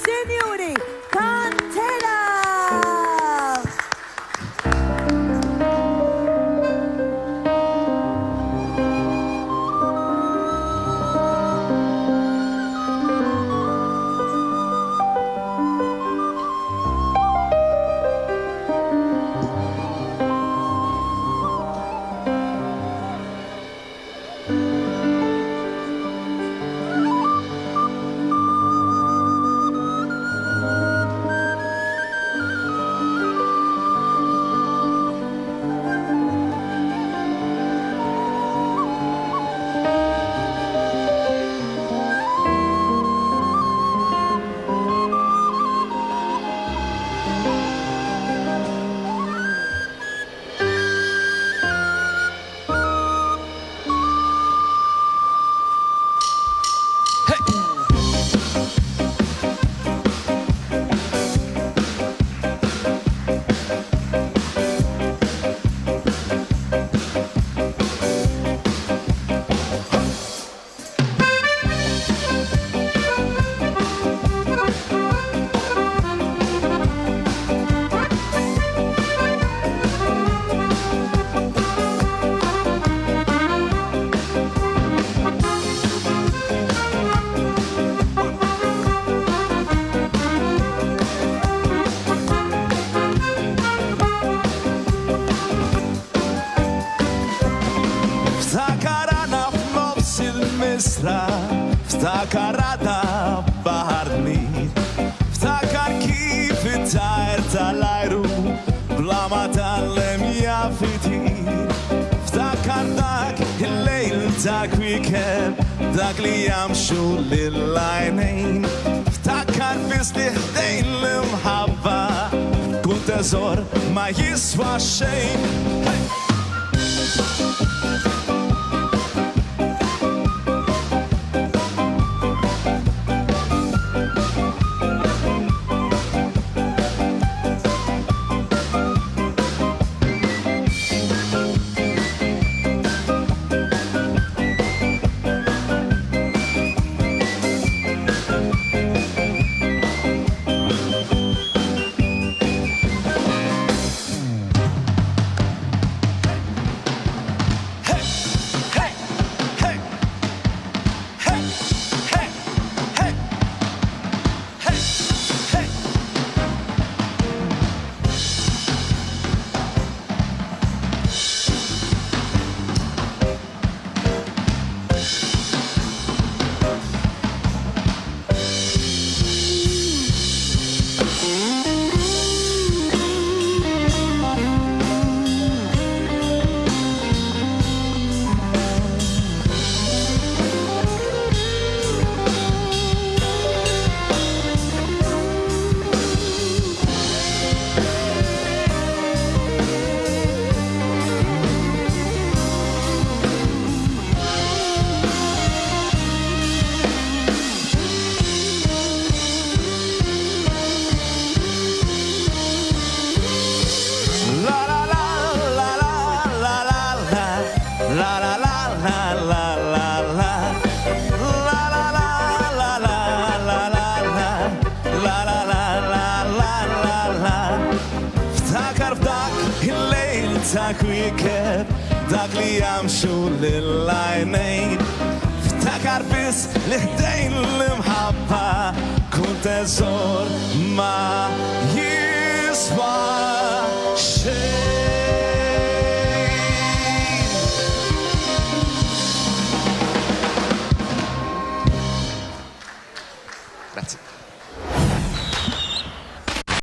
Signori, Kantera! Ftakar għada baħar kbir, ftakar kif it-tajr tal-ajru bla ma tallem jaffitir, ftakar dak il-lejl ta' weekend, dak li jamxu lill-lajnejn, ftakar bis li ħdejn l-imħabba, kun teżor ma jiswa xejn. dak weekend, dak li jamxu lill-lajnejn, ftakar bis li ħdejn l-imħabba, kun teżor ma jiswa xejn. Grazie.